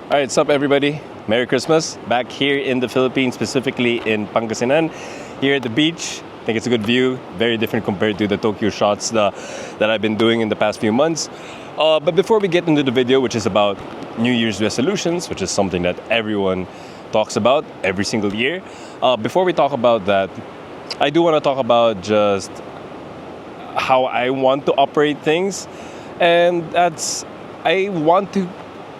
All right, what's up, everybody? Merry Christmas. Back here in the Philippines, specifically in Pangasinan, here at the beach. I think it's a good view, very different compared to the Tokyo shots that I've been doing in the past few months. But before we get into the video, which is about New Year's resolutions, which is something that everyone talks about every single year, before we talk about that, I do want to talk about just how I want to operate things. And I want to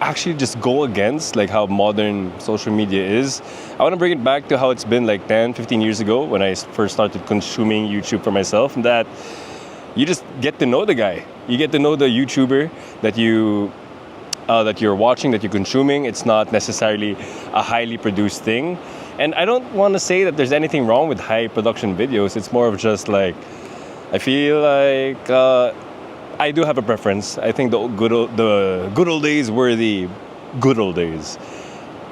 actually just go against like how modern social media is. I want to bring it back to how it's been like 10, 15 years ago when I first started consuming YouTube for myself, that you just get to know the guy. You get to know the YouTuber that you're watching, that you're consuming. It's not necessarily a highly produced thing. And I don't want to say that there's anything wrong with high production videos. It's more of just like, I feel like I do have a preference. I think the good old days were the good old days.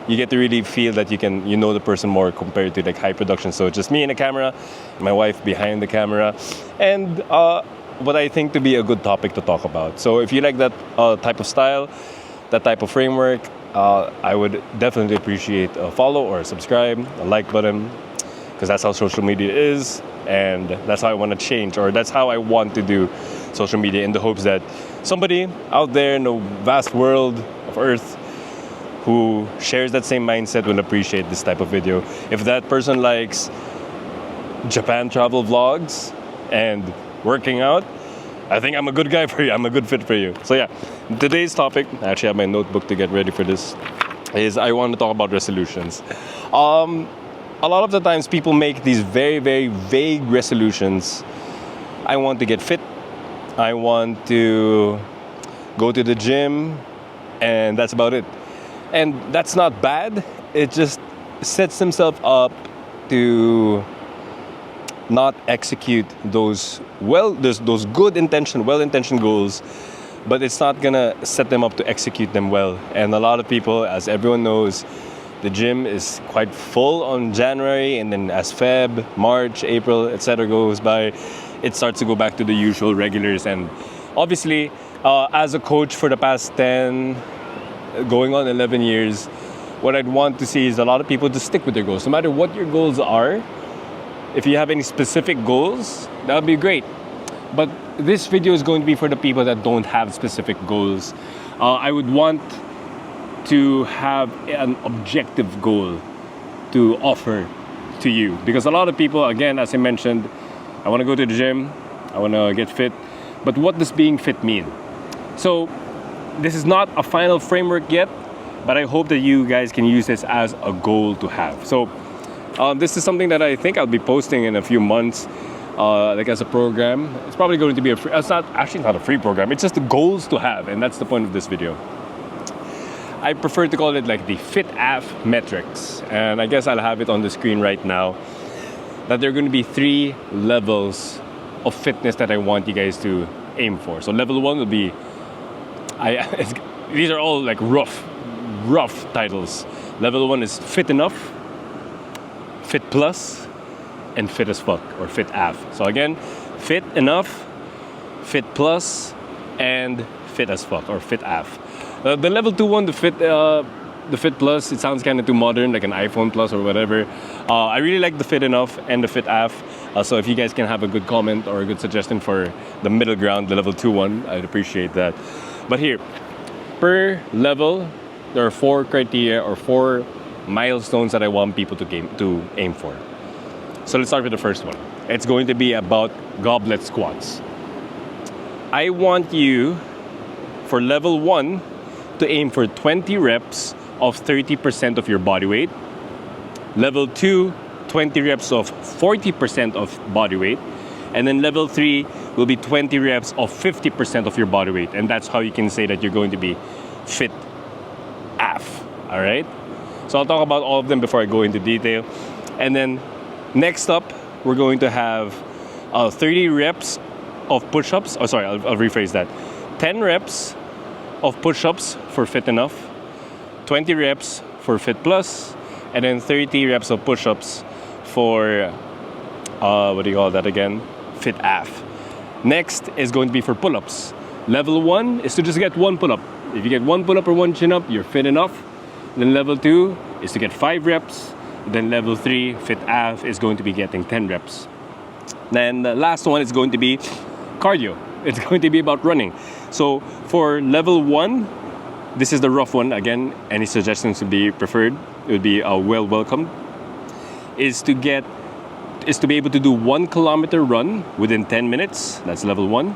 You get to really feel that you know the person more compared to like high production. So it's just me and a camera, my wife behind the camera, and what I think to be a good topic to talk about. So if you like that type of style, that type of framework, I would definitely appreciate a follow or a subscribe, a like button, because that's how social media is, and that's how I want to change, or that's how I want to do social media, in the hopes that somebody out there in the vast world of Earth who shares that same mindset will appreciate this type of video. If that person likes Japan travel vlogs and working out, I think I'm a good guy for you. I'm a good fit for you. So yeah, today's topic, I actually have my notebook to get ready for this, is I want to talk about resolutions. A lot of the times people make these very, very vague resolutions. I want to get fit. I want to go to the gym, and that's about it. And that's not bad. It just sets themselves up to not execute those well-intentioned goals, but it's not gonna set them up to execute them well. And a lot of people, as everyone knows, the gym is quite full on January, and then as Feb, March, April, etc. goes by, it starts to go back to the usual regulars. And obviously, as a coach for the past 10, going on 11 years, what I'd want to see is a lot of people to stick with their goals. No matter what your goals are, if you have any specific goals, that would be great. But this video is going to be for the people that don't have specific goals. I would want to have an objective goal to offer to you, because a lot of people, again, as I mentioned, I want to go to the gym, I want to get fit, but what does being fit mean? So this is not a final framework yet, but I hope that you guys can use this as a goal to have. So this is something that I think I'll be posting in a few months, like as a program. It's probably going to be it's not a free program, it's just the goals to have, and that's the point of this video. I prefer to call it like the FitAF metrics, and I guess I'll have it on the screen right now, that there are going to be 3 levels of fitness that I want you guys to aim for. So level 1 will be, these are all like rough titles. Level 1 is fit enough, fit plus, and fit as fuck, or FitAF. So again, fit enough, fit plus, and fit as fuck, or FitAF. The level 2 one, the fit plus, it sounds kind of too modern, like an iPhone Plus or whatever. I really like the fit enough and the FitAF. So if you guys can have a good comment or a good suggestion for the middle ground, the level 2 one, I'd appreciate that. But here, per level, there are 4 criteria or 4 milestones that I want people to aim for. So let's start with the first one. It's going to be about goblet squats. I want you, for level 1, to aim for 20 reps of 30% of your body weight. Level 2, 20 reps of 40% of body weight. And then level 3 will be 20 reps of 50% of your body weight. And that's how you can say that you're going to be fit AF. All right? So I'll talk about all of them before I go into detail. And then next up, we're going to have 30 reps of push-ups. Oh, sorry, I'll rephrase that. 10 reps of push-ups for fit enough, 20 reps for fit plus, and then 30 reps of push-ups for fit AF. Next is going to be for pull-ups. Level 1 is to just get one pull-up. If you get one pull-up or one chin-up, you're fit enough. Then level 2 is to get 5 reps. Then level 3, fit AF, is going to be getting 10 reps. Then the last one is going to be cardio. It's going to be about running. So for level 1, this is the rough one. Again, any suggestions would be preferred. It would be well welcomed. Is to be able to do 1 kilometer run within 10 minutes. That's level 1.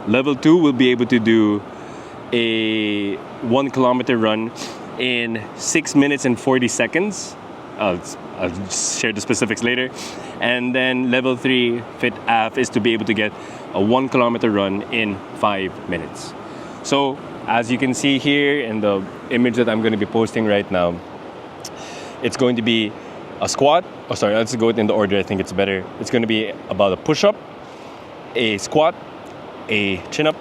Level 2 will be able to do a 1 kilometer run in 6 minutes and 40 seconds. I'll share the specifics later. And then level 3, fit AF, is to be able to get a 1 kilometer run in 5 minutes. So as you can see here in the image that I'm going to be posting right now, it's going to be a squat. Oh, sorry, let's go in the order. I think it's better. It's going to be about a push-up, a squat, a chin-up,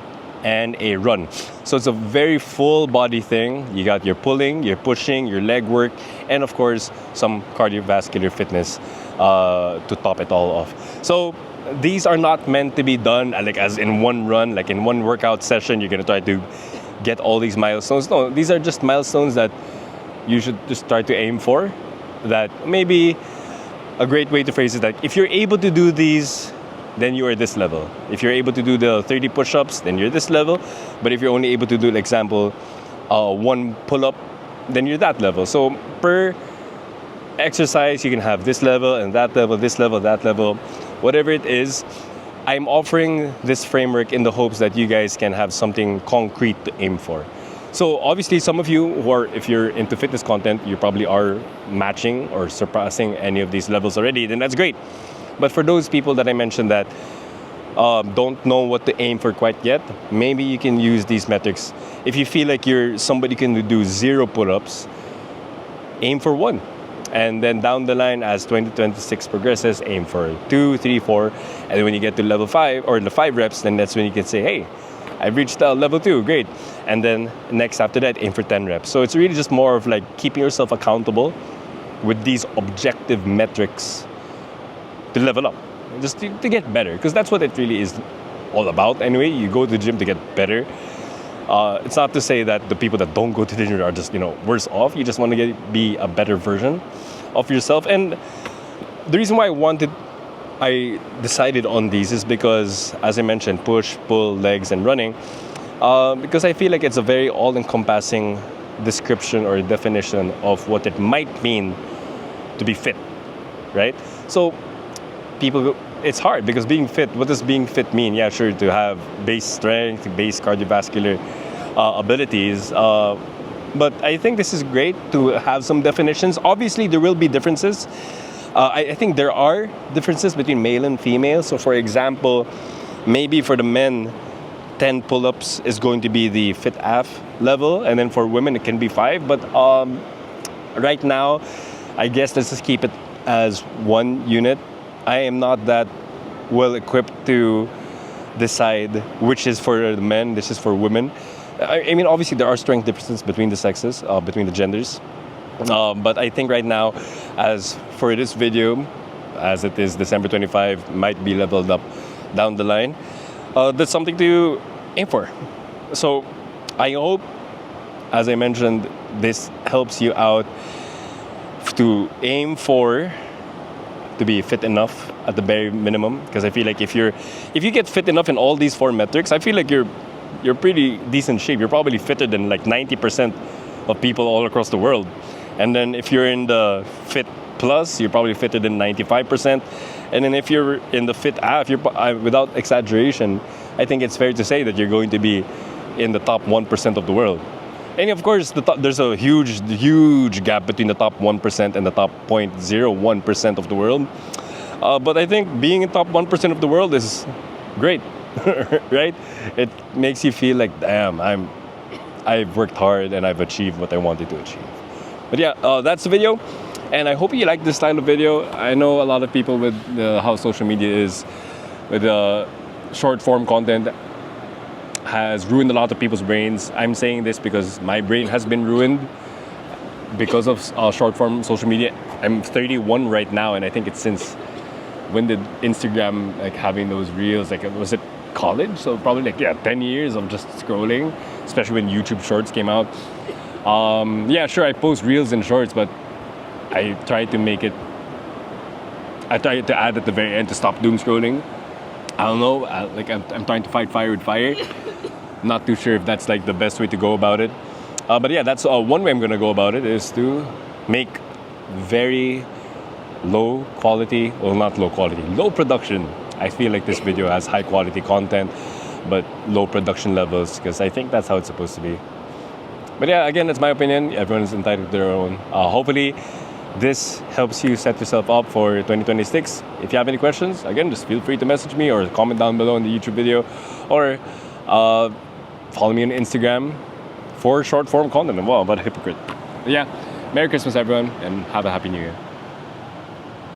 and a run. So it's a very full body thing. You got your pulling, your pushing, your leg work, and of course some cardiovascular fitness to top it all off. So these are not meant to be done like as in one run, like in one workout session you're gonna try to get all these milestones. No, these are just milestones that you should just try to aim for. That maybe a great way to phrase it, that if you're able to do these, then you are this level. If you're able to do the 30 push-ups, then you're this level. But if you're only able to do, like example, 1 pull-up, then you're that level. So per exercise, you can have this level and that level, this level, that level, whatever it is. I'm offering this framework in the hopes that you guys can have something concrete to aim for. So obviously some of you who are, if you're into fitness content, you probably are matching or surpassing any of these levels already, then that's great. But for those people that I mentioned that don't know what to aim for quite yet, maybe you can use these metrics. If you feel like you're somebody can do 0 pull-ups, aim for 1. And then down the line, as 2026 progresses, aim for 2, 3, 4. And then when you get to level 5 or the 5 reps, then that's when you can say, hey, I've reached level 2, great. And then next after that, aim for 10 reps. So it's really just more of like keeping yourself accountable with these objective metrics to level up, just to get better, because that's what it really is all about anyway. You go to the gym to get better. It's not to say that the people that don't go to the gym are just worse off. You just want to be a better version of yourself. And the reason why I decided on these is because, as I mentioned, push, pull, legs, and running, because I feel like it's a very all-encompassing description or definition of what it might mean to be fit, right? So people, it's hard because being fit, what does being fit mean? Yeah, sure, to have base strength, base cardiovascular abilities, but I think this is great to have some definitions. Obviously, there will be differences. I think there are differences between male and female. So for example, maybe for the men, 10 pull-ups is going to be the fit AF level, and then for women it can be 5. But right now, I guess let's just keep it as 1 unit. I am not that well equipped to decide which is for the men, this is for women. I mean, obviously there are strength differences between the sexes, between the genders. But I think right now, as for this video, as it is December 25, might be leveled up down the line. That's something to aim for. So I hope, as I mentioned, this helps you out to aim for to be fit enough at the very minimum, because I feel like if you get fit enough in all these 4 metrics, I feel like you're pretty decent shape. You're probably fitter than like 90% of people all across the world. And then if you're in the fit plus, you're probably fitter than 95%. And then if you're in the fit AF, without exaggeration, I think it's fair to say that you're going to be in the top 1% of the world. And of course, there's a huge gap between the top 1% and the top 0.01% of the world. But I think being in top 1% of the world is great, right? It makes you feel like, damn, I've worked hard and I've achieved what I wanted to achieve. But yeah, that's the video. And I hope you like this style of video. I know a lot of people with how social media is, with short form content, has ruined a lot of people's brains. I'm saying this because my brain has been ruined because of short form social media. I'm 31 right now, and I think it's since when did Instagram like having those reels, like was it college? So probably like 10 years of just scrolling, especially when YouTube Shorts came out. Yeah, sure, I post reels and shorts, but I try to make it. I try to add at the very end to stop doom scrolling. I don't know, I'm trying to fight fire with fire. Not too sure if that's like the best way to go about it. But yeah, that's one way I'm gonna go about it, is to make very low quality, well, not low quality, low production. I feel like this video has high quality content, but low production levels, because I think that's how it's supposed to be. But yeah, again, that's my opinion. Everyone's entitled to their own. Hopefully, this helps you set yourself up for 2026. If you have any questions, again, just feel free to message me or comment down below in the YouTube video, or follow me on Instagram for short form content. Wow, what a hypocrite. But yeah, Merry Christmas, everyone, and have a Happy New Year.